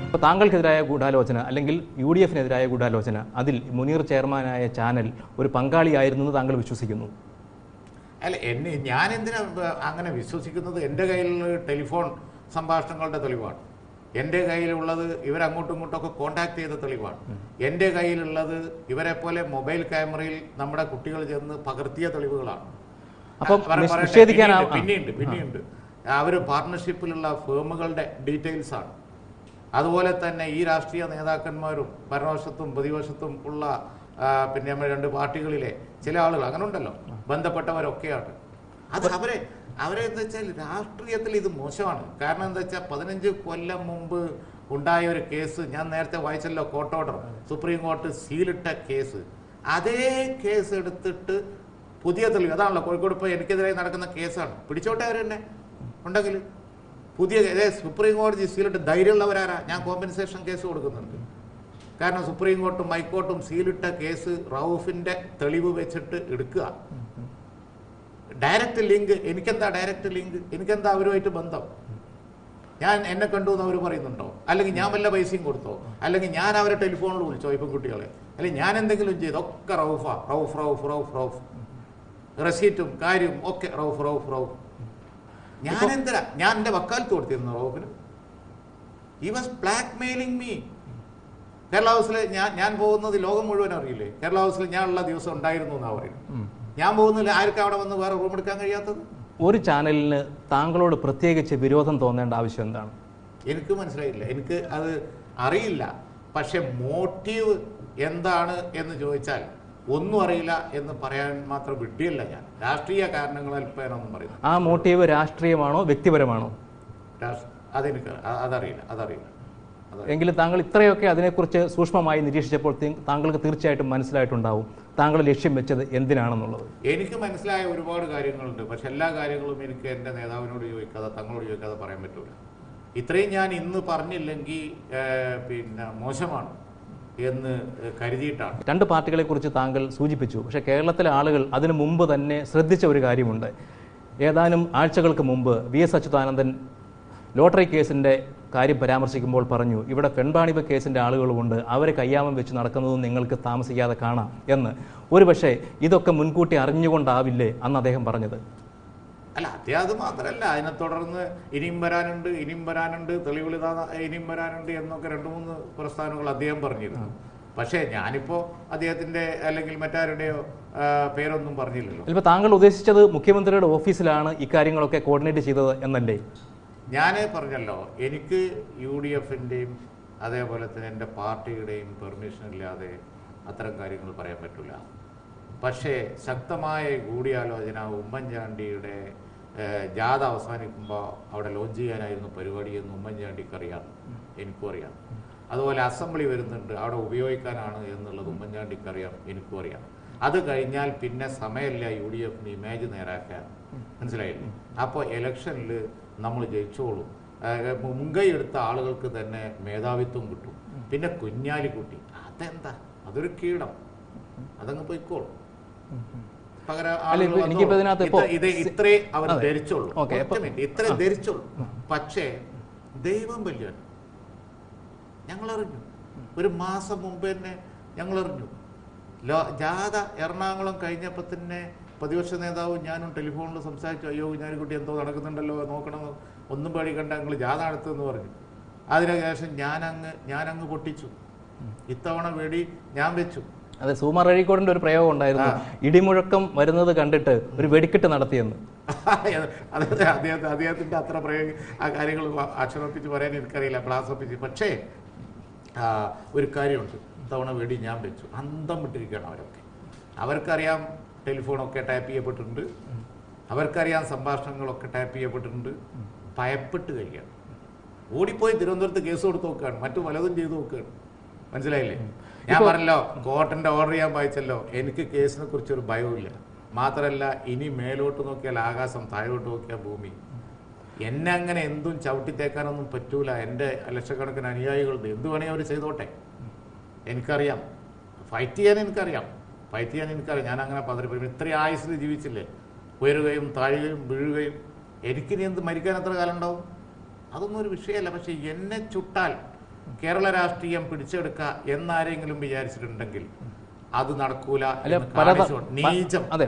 ഇപ്പോൾ താങ്കൾക്കെതിരായ ഗൂഢാലോചന അല്ലെങ്കിൽ UDF-നെതിരായ ഗൂഢാലോചന അതിൽ മുനീർ ചെയർമാനായ ചാനൽ ഒരു പങ്കാളിയായിരുന്നെന്ന് താങ്കൾ വിശ്വസിക്കുന്നു? അല്ല, ഞാൻ എന്തിനാ അങ്ങനെ വിശ്വസിക്കുന്നത്? എൻ്റെ കയ്യിലുള്ള ടെലിഫോൺ സംഭാഷണങ്ങളുടെ തെളിവാണ്. എൻ്റെ കയ്യിലുള്ളത് ഇവരങ്ങോട്ടും ഇങ്ങോട്ടൊക്കെ കോണ്ടാക്ട് ചെയ്ത തെളിവാണ്. എൻ്റെ കയ്യിലുള്ളത് ഇവരെ പോലെ മൊബൈൽ ക്യാമറയിൽ നമ്മുടെ കുട്ടികൾ ചെന്ന് പകർത്തിയ തെളിവുകളാണ്. പിന്നെയുണ്ട് അവർ പാർട്ണർഷിപ്പിലുള്ള ഫേമുകളുടെ ഡീറ്റെയിൽസ് ആണ്. അതുപോലെ തന്നെ ഈ രാഷ്ട്രീയ നേതാക്കന്മാരും ഭരണപക്ഷത്തും പ്രതിപക്ഷത്തും ഉള്ള പിന്നെ നമ്മുടെ രണ്ട് പാർട്ടികളിലെ ചില ആളുകൾ അങ്ങനെ ഉണ്ടല്ലോ, ബന്ധപ്പെട്ടവരൊക്കെയാണ്. അത് അവരെ എന്താ വെച്ചാൽ രാഷ്ട്രീയത്തിൽ ഇത് മോശമാണ്. കാരണം എന്താ വെച്ചാൽ 15 കൊല്ലം മുമ്പ് ഉണ്ടായ ഒരു കേസ് ഞാൻ നേരത്തെ വായിച്ചല്ലോ, കോർട്ട് ഓർഡർ, സുപ്രീം കോടതി സീലിട്ട കേസ്. അതേ കേസ് എടുത്തിട്ട് പുതിയ തെളിവ്, അതാണല്ലോ കോഴിക്കോട് ഇപ്പോൾ എനിക്കെതിരായി നടക്കുന്ന കേസാണ്. പിടിച്ചോട്ടെ അവർ തന്നെ ഉണ്ടെങ്കിൽ പുതിയ സുപ്രീം കോടതി സീലിട്ട് ധൈര്യമുള്ളവരാരാ? ഞാൻ കോമ്പൻസേഷൻ കേസ് കൊടുക്കുന്നുണ്ട്. കാരണം സുപ്രീം കോർട്ടും ഹൈക്കോർട്ടും സീലിട്ട കേസ് റൌഫിന്റെ തെളിവ് വെച്ചിട്ട് എടുക്കുക. ഡയറക്റ്റ് ലിങ്ക്, എനിക്കെന്താ ഡയറക്റ്റ് ലിങ്ക്? എനിക്കെന്താ അവരുമായിട്ട് ബന്ധം? എന്നെ കണ്ടു എന്ന് അവർ പറയുന്നുണ്ടോ? അല്ലെങ്കിൽ ഞാൻ വല്ല പൈസയും കൊടുത്തോ? അല്ലെങ്കിൽ ഞാൻ അവരെ ടെലിഫോണിൽ വിളിച്ചോ ഇപ്പം കുട്ടികളെ? അല്ലെങ്കിൽ ഞാൻ എന്തെങ്കിലും ചെയ്തൊക്കെ റൌഫ് റെസീറ്റും കാര്യവും ഒക്കെ റൌഫ്. ഞാൻ എൻ്റെ വക്കാലത്ത് കൊടുത്തിരുന്നു റൌഫിന്. He was blackmailing me. Kerala ഹൗസിൽ ഞാൻ പോകുന്നത് ലോകം മുഴുവൻ അറിയില്ലേ? കേരള ഹൗസിൽ ഞാൻ ഉള്ള ദിവസം ഉണ്ടായിരുന്നു എന്നാ പറയുന്നത്. ഞാൻ പോകുന്നില്ല, ആർക്കും അവിടെ വന്ന് വേറെ റൂം എടുക്കാൻ കഴിയാത്തത്? ഒരു ചാനലിന് താങ്കളോട് പ്രത്യേകിച്ച് വിരോധം തോന്നേണ്ട ആവശ്യം എന്താണ്? എനിക്ക് മനസ്സിലായില്ല, എനിക്ക് അത് അറിയില്ല. പക്ഷെ മോട്ടീവ് എന്താണ് എന്ന് ചോദിച്ചാൽ ഒന്നും അറിയില്ല എന്ന് പറയാൻ മാത്രം വിഡ്ഢിയല്ല ഞാൻ. രാഷ്ട്രീയ കാരണങ്ങളാൽ പേരൊന്നും പറയുന്നത്. ആ മോട്ടീവ് രാഷ്ട്രീയമാണോ വ്യക്തിപരമാണോ? അതറിയില്ല. എങ്കിലും താങ്കൾ ഇത്രയൊക്കെ അതിനെക്കുറിച്ച് സൂക്ഷ്മമായി നിരീക്ഷിച്ചപ്പോൾ താങ്കൾക്ക് തീർച്ചയായിട്ടും മനസ്സിലായിട്ടുണ്ടാവും താങ്കൾ ലക്ഷ്യം വെച്ചത് എന്തിനാണെന്നുള്ളത്. എനിക്ക് മനസ്സിലായ ഒരുപാട് കാര്യങ്ങളുണ്ട്. പക്ഷെ എല്ലാ കാര്യങ്ങളും എനിക്ക് എൻ്റെ നേതാവിനോട് ചോദിക്കാതെ, തങ്ങളോട് ചോദിക്കാതെ പറയാൻ പറ്റൂല. ഇത്രയും ഞാൻ ഇന്ന് പറഞ്ഞില്ലെങ്കിൽ പിന്നെ മോശമാണ് എന്ന് കരുതിയിട്ടാണ്. രണ്ട് പാർട്ടികളെക്കുറിച്ച് താങ്കൾ സൂചിപ്പിച്ചു. പക്ഷേ കേരളത്തിലെ ആളുകൾ അതിനു മുമ്പ് തന്നെ ശ്രദ്ധിച്ച ഒരു കാര്യമുണ്ട്. ഏതാനും ആഴ്ചകൾക്ക് മുമ്പ് VS അച്യുതാനന്ദൻ ലോട്ടറി കേസിൻ്റെ കാര്യം പരാമർശിക്കുമ്പോൾ പറഞ്ഞു, ഇവിടെ പെൺവാണിഭ കേസിൻ്റെ ആളുകളുമുണ്ട്, അവരെ കയ്യാമം വെച്ച് നടക്കുന്നതും നിങ്ങൾക്ക് താമസിക്കാതെ കാണാം എന്ന്. ഒരുപക്ഷെ ഇതൊക്കെ മുൻകൂട്ടി അറിഞ്ഞുകൊണ്ടാവില്ലേ അന്ന് അദ്ദേഹം പറഞ്ഞത്? അല്ല, അത് മാത്രമല്ല, അതിനെ തുടർന്ന് ഇനിയും വരാനുണ്ട്, തെളിവുകൾ ഇനിയും വരാനുണ്ട് എന്നൊക്കെ 2-3 പ്രസ്താവനകൾ അദ്ദേഹം പറഞ്ഞിരുന്നു. പക്ഷേ ഞാനിപ്പോൾ അദ്ദേഹത്തിൻ്റെ അല്ലെങ്കിൽ മറ്റാരുടെയോ പേരൊന്നും പറഞ്ഞില്ലല്ലോ. ഇപ്പോൾ താങ്കൾ ഉദ്ദേശിച്ചത് മുഖ്യമന്ത്രിയുടെ ഓഫീസിലാണ് ഇക്കാര്യങ്ങളൊക്കെ കോർഡിനേറ്റ് ചെയ്തത് എന്നല്ലേ? ഞാൻ പറഞ്ഞല്ലോ, എനിക്ക് UDF-ൻ്റെയും അതേപോലെ തന്നെ എൻ്റെ പാർട്ടിയുടെയും പെർമിഷൻ ഇല്ലാതെ അത്തരം കാര്യങ്ങൾ പറയാൻ പറ്റില്ല. പക്ഷേ ശക്തമായ കൂടിയാലോചന ഉമ്മൻചാണ്ടിയുടെ ജാഥ അവസാനിക്കുമ്പോൾ അവിടെ ലോഞ്ച് ചെയ്യാനായിരുന്നു പരിപാടിയെന്ന് ഉമ്മൻചാണ്ടിക്കറിയാം, എനിക്കും അറിയാം. അതുപോലെ അസംബ്ലി വരുന്നുണ്ട്, അവിടെ ഉപയോഗിക്കാനാണ് എന്നുള്ളത് ഉമ്മൻചാണ്ടിക്കറിയാം, എനിക്കും അറിയാം. അത് കഴിഞ്ഞാൽ പിന്നെ സമയമില്ല UDF-ന് ഇമേജ് നേരാക്കാൻ. മനസ്സിലായില്ലേ? അപ്പോൾ ഇലക്ഷനിൽ നമ്മൾ ജയിച്ചോളും. മുൻകൈ എടുത്ത ആളുകൾക്ക് തന്നെ മേധാവിത്വം കിട്ടും. പിന്നെ കുഞ്ഞാലിക്കുട്ടി അതെന്താ, അതൊരു കീടം, അതങ്ങ് പോയിക്കോളും. ഇത്രേ അവർ ധരിച്ചോളൂ, ഇത്രേ ധരിച്ചോളൂ. പക്ഷേ ദൈവം വലിയ ഞങ്ങളറിഞ്ഞു, ഒരു മാസം മുമ്പ് തന്നെ ഞങ്ങളറിഞ്ഞു. ജാഥ എറണാകുളം കഴിഞ്ഞപ്പോൾ തന്നെ പ്രതിപക്ഷ നേതാവും ഞാനും ടെലിഫോണിൽ സംസാരിച്ചു. അയ്യോ കുഞ്ഞാലിക്കുട്ടി എന്തോ നടക്കുന്നുണ്ടല്ലോ, നോക്കണം, ഒന്നും പേടിക്കണ്ട, ഞങ്ങൾ ജാഥ നടത്തുമെന്ന് പറഞ്ഞു. അതിനുശേഷം ഞാനങ്ങ് പൊട്ടിച്ചു. ഇത്തവണ വേടി ഞാൻ വെച്ചു. അതെ, സുകുമാർ അഴീക്കോടിന്റെ ഒരു പ്രയോഗം ഉണ്ടായിരുന്നു, ഇടിമുഴക്കം വരുന്നത് കണ്ടിട്ട് ഒരു വെടിക്കെട്ട് നടത്തിയെന്ന്. അദ്ദേഹത്തിന്റെ അത്ര ആ കാര്യങ്ങൾ അക്ഷരപ്പിച്ച് പറയാൻ എനിക്കറിയില്ല, ക്ലാസ്സപ്പിച്ച്. പക്ഷേ ഒരു കാര്യമുണ്ട്, ഇത്തവണ വേടി ഞാൻ വെച്ചു. അന്തം വിട്ടിരിക്കുകയാണ് അവരൊക്കെ. അവർക്കറിയാം ടെലിഫോണൊക്കെ ടാപ്പ് ചെയ്യപ്പെട്ടിട്ടുണ്ട്, അവർക്കറിയാം സംഭാഷണങ്ങളൊക്കെ ടാപ്പ് ചെയ്യപ്പെട്ടിട്ടുണ്ട്. ഭയപ്പെട്ട് കഴിയാണ്, ഓടിപ്പോയി തിരുവനന്തപുരത്ത് കേസ് കൊടുത്ത് നോക്കുകയാണ്, മറ്റു പലതും ചെയ്ത് നോക്കുകയാണ്. മനസ്സിലായില്ലേ? ഞാൻ പറഞ്ഞല്ലോ, കോർട്ടിന്റെ ഓർഡർ ചെയ്യാൻ വായിച്ചല്ലോ, എനിക്ക് കേസിനെ കുറിച്ചൊരു ഭയവുമില്ല. മാത്രമല്ല, ഇനി മേലോട്ട് നോക്കിയാൽ ആകാശം, താഴോട്ട് നോക്കിയാൽ ഭൂമി. എന്നെ അങ്ങനെ എന്തും ചവിട്ടിത്തേക്കാനൊന്നും പറ്റൂല. എൻ്റെ ലക്ഷക്കണക്കിന് അനുയായികളുണ്ട്, എന്ത് വേണമെങ്കിൽ അവർ ചെയ്തോട്ടെ. എനിക്കറിയാം, ഫൈറ്റ് ചെയ്യാൻ എനിക്കറിയാം. ഞാൻ അങ്ങനെ പതറിപ്പോയി. ഇത്രയും ആയുസ്സിൽ ജീവിച്ചില്ലേ, ഉയരുകയും താഴുകയും വീഴുകയും. എനിക്കിനി എന്ത് മരിക്കാൻ എത്ര കാലം ഉണ്ടാവും? അതൊന്നും ഒരു വിഷയമല്ല. പക്ഷെ എന്നെ ചുട്ടാൽ കേരള രാഷ്ട്രീയം പിടിച്ചെടുക്കുക എന്നാരെങ്കിലും വിചാരിച്ചിട്ടുണ്ടെങ്കിൽ അത് നടക്കൂല. അതെ,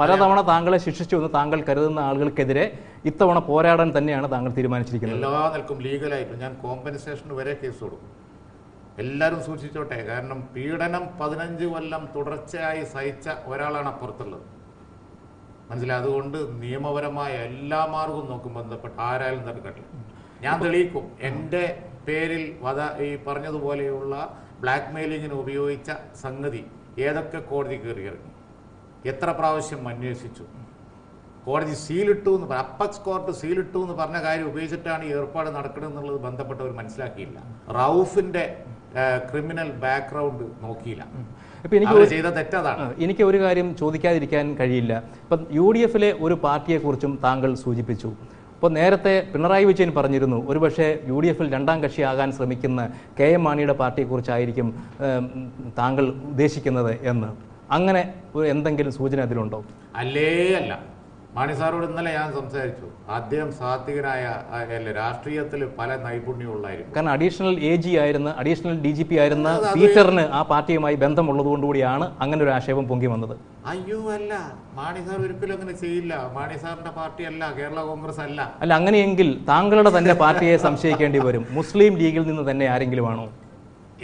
പലതവണ താങ്കളെ ശിക്ഷിച്ചു എന്ന് താങ്കൾ കരുതുന്ന ആളുകൾക്കെതിരെ ഇത്തവണ പോരാടാൻ തന്നെയാണ് താങ്കൾ തീരുമാനിച്ചിരിക്കുന്നത്. എല്ലാ നിലക്കും ലീഗലായിട്ടും ഞാൻ കോമ്പൻസേഷന് വരെ കേസ് കൊടുക്കും. എല്ലാവരും സൂക്ഷിച്ചോട്ടെ. കാരണം പീഡനം 15 കൊല്ലം തുടർച്ചയായി സഹിച്ച ഒരാളാണ് അപ്പുറത്തുള്ളത്, മനസ്സിലായി. അതുകൊണ്ട് നിയമപരമായ എല്ലാ മാർഗവും നോക്കും ബന്ധപ്പെട്ട് ആരായാലും തടുക്കട്ടെ, ഞാൻ തെളിയിക്കും. എൻ്റെ പേരിൽ ഈ പറഞ്ഞതുപോലെയുള്ള ബ്ലാക്ക് മെയിലിങ്ങിന് ഉപയോഗിച്ച സംഗതി ഏതൊക്കെ കോടതി കയറി ഇറങ്ങി, എത്ര പ്രാവശ്യം അന്വേഷിച്ചു, കോടതി സീലിട്ടു എന്ന് അപ്പക്സ് കോർട്ട് സീലിട്ടു എന്ന് പറഞ്ഞ കാര്യം ഉപയോഗിച്ചിട്ടാണ് ഈ ഏർപ്പാട് നടക്കുന്നത് എന്നുള്ളത് ബന്ധപ്പെട്ടവർ മനസ്സിലാക്കിയില്ല. റൌഫിന്റെ ക്രിമിനൽ ബാക്ക്ഗ്രൗണ്ട് നോക്കിയില്ല. എനിക്ക് ഒരു കാര്യം ചോദിക്കാതിരിക്കാൻ കഴിയില്ല. ഇപ്പം UDF-ലെ ഒരു പാർട്ടിയെക്കുറിച്ചും താങ്കൾ സൂചിപ്പിച്ചു. അപ്പോൾ നേരത്തെ പിണറായി വിജയൻ പറഞ്ഞിരുന്നു ഒരുപക്ഷെ UDF-ൽ രണ്ടാം കക്ഷിയാകാൻ ശ്രമിക്കുന്ന KM മാണിയുടെ പാർട്ടിയെക്കുറിച്ചായിരിക്കും താങ്കൾ ഉദ്ദേശിക്കുന്നത് എന്ന്. അങ്ങനെ എന്തെങ്കിലും സൂചന അതിലുണ്ടോ? അല്ല, മാണി സാറോട് ഇന്നലെ ഞാൻ സംസാരിച്ചു. അദ്ദേഹം സാത്വികനായ രാഷ്ട്രീയത്തിൽ പല നൈപുണ്യമുള്ളായിരുന്നു. കാരണം അഡീഷണൽ AG ആയിരുന്ന അഡീഷണൽ DGP ആയിരുന്ന പീറ്ററിന് ആ പാർട്ടിയുമായി ബന്ധമുള്ളതുകൊണ്ടുകൂടിയാണ് അങ്ങനെ ഒരു ആക്ഷേപം പൊങ്ങി വന്നത്. അയ്യോ അല്ല, മാണി സാർ ഒരിക്കലും അങ്ങനെ ചെയ്യില്ല. മാണി സാറിന്റെ പാർട്ടി അല്ല, കേരള കോൺഗ്രസ് അല്ല. അങ്ങനെയെങ്കിൽ താങ്കളുടെ തന്നെ പാർട്ടിയെ സംശയിക്കേണ്ടി വരും. മുസ്ലിം ലീഗിൽ നിന്ന് തന്നെ ആരെങ്കിലും ആണോ?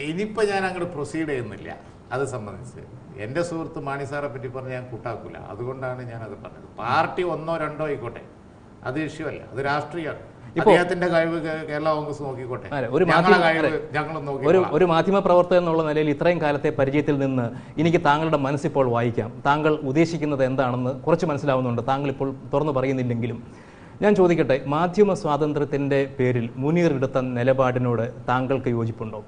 ഇനിയിപ്പോൾ ഞാൻ അങ്ങോട്ട് പ്രൊസീഡ് ചെയ്യുന്നില്ല അത് സംബന്ധിച്ച്. എൻ്റെ സുഹൃത്ത് മാണി സാറെ പറ്റി പറഞ്ഞ് ഞാൻ കൂട്ടാക്കൂല. അതുകൊണ്ടാണ് ഞാനത് പറഞ്ഞത്. പാർട്ടി 1 or 2 ആയിക്കോട്ടെ, അത് ഇഷ്യൂ അല്ല, അത് രാഷ്ട്രീയമാണ്. അദ്ദേഹത്തിന്റെ കഴിവ് കേരള കോൺഗ്രസ് നോക്കിക്കോട്ടെ, ഒരു മാധ്യമ പ്രവർത്തകൻ എന്നുള്ള നിലയിൽ ഇത്രയും കാലത്തെ പരിചയത്തിൽ നിന്ന് എനിക്ക് താങ്കളുടെ മനസ്സിപ്പോൾ വായിക്കാം. താങ്കൾ ഉദ്ദേശിക്കുന്നത് എന്താണെന്ന് കുറച്ച് മനസ്സിലാവുന്നുണ്ട്. താങ്കൾ ഇപ്പോൾ തുറന്നു പറയുന്നില്ലെങ്കിലും ഞാൻ ചോദിക്കട്ടെ, മാധ്യമ സ്വാതന്ത്ര്യത്തിന്റെ പേരിൽ മുനീർ എടുത്ത നിലപാടിനോട് താങ്കൾക്ക് യോജിപ്പുണ്ടോ?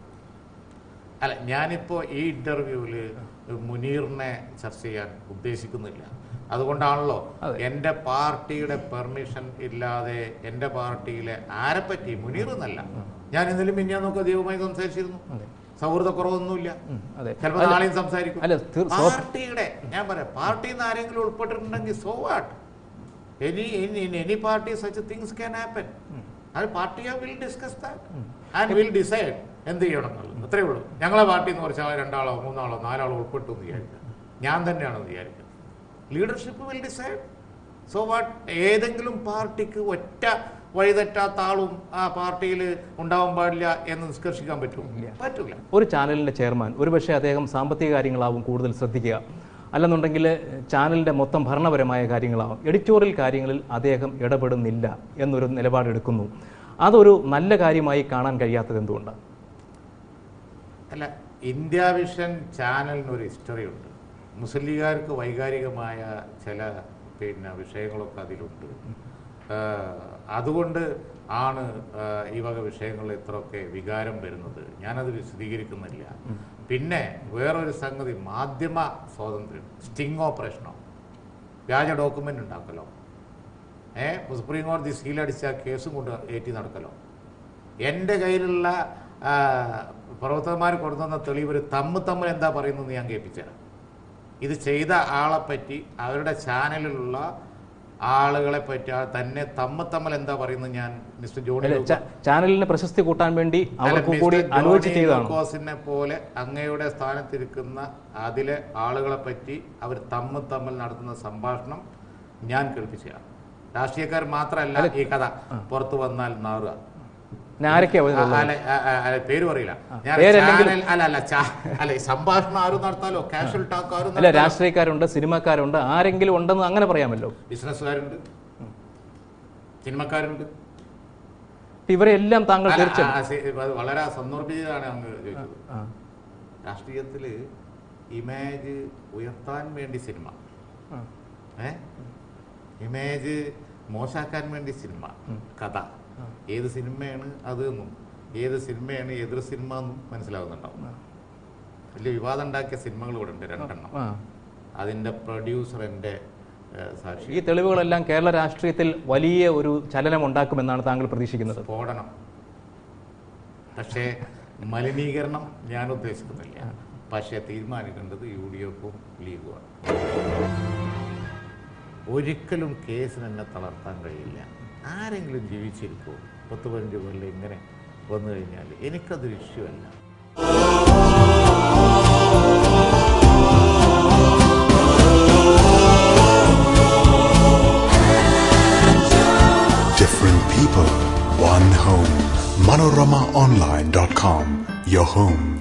അല്ല, ഞാനിപ്പോൾ ഈ ഇന്റർവ്യൂവിൽ മുനീറിനെ ചർച്ച ചെയ്യാൻ ഉദ്ദേശിക്കുന്നില്ല. അതുകൊണ്ടാണല്ലോ എൻ്റെ പാർട്ടിയുടെ പെർമിഷൻ ഇല്ലാതെ എൻ്റെ പാർട്ടിയിലെ ആരെപ്പറ്റി, മുനീർ എന്നല്ല, ഞാൻ ഇന്നലെ മിഞ്ഞാന്നൊക്കെ അധികമായി സംസാരിച്ചിരുന്നു. സൗഹൃദക്കുറവൊന്നുമില്ല, ചിലപ്പോൾ നാളെയും സംസാരിക്കും. പാർട്ടിയുടെ ഞാൻ പറയാം, പാർട്ടിയിൽ നിന്ന് ആരെങ്കിലും ഉൾപ്പെട്ടിട്ടുണ്ടെങ്കിൽ so what, any party such things can happen. അത് party will discuss that and will decide എന്ത് ചെയ്യണം എന്നുള്ളത്. അത്രയേ ഉള്ളൂ. ഞങ്ങളെ പാർട്ടിയിൽ നിന്ന് കുറച്ച് 2 ആളോ 3 ആളോ 4 ആളോ ഉൾപ്പെട്ടു എന്ന് വിചാരിക്കുക, ഞാൻ തന്നെയാണെന്ന് വിചാരിക്കുക. Leadership will decide. So what, ഏതെങ്കിലും പാർട്ടിക്ക് ഒറ്റ വഴിതെറ്റാത്ത ആളും ആ പാർട്ടിയിൽ ഉണ്ടാവാൻ പാടില്ല എന്ന് നിഷ്കർഷിക്കാൻ പറ്റില്ല. ഒരു ചാനലിന്റെ ചെയർമാൻ ഒരുപക്ഷെ അദ്ദേഹം സാമ്പത്തിക കാര്യങ്ങളാവും കൂടുതൽ ശ്രദ്ധിക്കുക, അല്ലെന്നുണ്ടെങ്കിൽ ചാനലിന്റെ മൊത്തം ഭരണപരമായ കാര്യങ്ങളാവും, എഡിറ്റോറിയൽ കാര്യങ്ങളിൽ അദ്ദേഹം ഇടപെടുന്നില്ല എന്നൊരു നിലപാടെടുക്കുന്നു. അതൊരു നല്ല കാര്യമായി കാണാൻ കഴിയാത്തത് എന്തുകൊണ്ടാണ്? അല്ല, ഇന്ത്യ വിഷൻ ചാനലിനൊരു ഹിസ്റ്ററി ഉണ്ട്. മുസ്ലിം ലീഗുകാർക്ക് വൈകാരികമായ ചില വിഷയങ്ങളൊക്കെ അതിലുണ്ട്. അതുകൊണ്ട് ആണ് ഈ വക വിഷയങ്ങളിൽ ഇത്രയൊക്കെ വികാരം വരുന്നത്. ഞാനത് വിശദീകരിക്കുന്നില്ല. പിന്നെ വേറൊരു സംഗതി, മാധ്യമ സ്വാതന്ത്ര്യം, സ്റ്റിംഗ് ഓപ്പറേഷനോ വ്യാജ ഡോക്യുമെൻ്റ് ഉണ്ടാക്കലോ, സുപ്രീം കോടതി സീലടിച്ച കേസും കൊണ്ട് ഏറ്റി നടക്കലോ, എൻ്റെ കയ്യിലുള്ള പ്രവർത്തകന്മാർ കൊടുത്തുന്ന തെളിവ് തമ്മിൽ എന്താ പറയുന്നതെന്ന് ഞാൻ കേൾപ്പിച്ചുതരാം. ഇത് ചെയ്ത ആളെപ്പറ്റി, അവരുടെ ചാനലിലുള്ള ആളുകളെ പറ്റി തന്നെ തമ്മിൽ എന്താ പറയുന്നത് ഞാൻ മിസ്റ്റർ ജോണി ചാനലിന് പ്രശസ്തി കൂട്ടാൻ വേണ്ടി കോസിനെ പോലെ അങ്ങയുടെ സ്ഥാനത്തിരിക്കുന്ന അതിലെ ആളുകളെ പറ്റി അവർ തമ്മിൽ നടത്തുന്ന സംഭാഷണം ഞാൻ കേൾപ്പിച്ചതാണ്. രാഷ്ട്രീയക്കാർ മാത്രമല്ല ഈ കഥ പുറത്തു വന്നാൽ നാറുക. പേര് പറയില്ല, സംഭാഷണം ആരും നടത്താലോ, കാഷ്വൽ ടോക്ക് ആരും. രാഷ്ട്രീയക്കാരുണ്ട്, സിനിമക്കാരുണ്ട്, ആരെങ്കിലും ഉണ്ടെന്ന് അങ്ങനെ പറയാമല്ലോ. ബിസിനസ്സുകാരുണ്ട്, സിനിമക്കാരുണ്ട്, ഇവരെല്ലാം താങ്കൾ വളരെ സന്ദർഭിച്ചതാണ് അങ്ങ് ചോദിച്ചത്. രാഷ്ട്രീയത്തിൽ ഇമേജ് ഉയർത്താൻ വേണ്ടി സിനിമ, ഇമേജ് മോശാക്കാൻ വേണ്ടി സിനിമ, കഥ, ഏത് സിനിമയാണ് അതെന്നും ഏത് സിനിമയാണ് എതിർ സിനിമ എന്നും മനസ്സിലാവുന്നുണ്ടാവും. വലിയ വിവാദം ഉണ്ടാക്കിയ സിനിമകൾ ഇവിടെ ഉണ്ട് 2 എണ്ണം. അതിൻ്റെ പ്രൊഡ്യൂസർ എൻ്റെ സാക്ഷി. ഈ തെളിവുകളെല്ലാം കേരള രാഷ്ട്രീയത്തിൽ വലിയ ഒരു ചലനം ഉണ്ടാക്കുമെന്നാണ് താങ്കൾ പ്രതീക്ഷിക്കുന്നത്? സ്ഫോടനം. പക്ഷേ മലിനീകരണം ഞാൻ ഉദ്ദേശിക്കുന്നില്ല. പക്ഷേ തീരുമാനിക്കേണ്ടത് UDF-ഉം ലീഗുമാണ്. ഒരിക്കലും കേസിന് എന്നെ തളർത്താൻ കഴിയില്ല. ആരെങ്കിലും ജീവിച്ചിരിക്കുമോ 10-15 കൊല്ലം ഇങ്ങനെ വന്നു കഴിഞ്ഞാൽ എനിക്കതൊരു ഇഷ്യൂ അല്ല. Different people, one home. ManoramaOnline.com, your home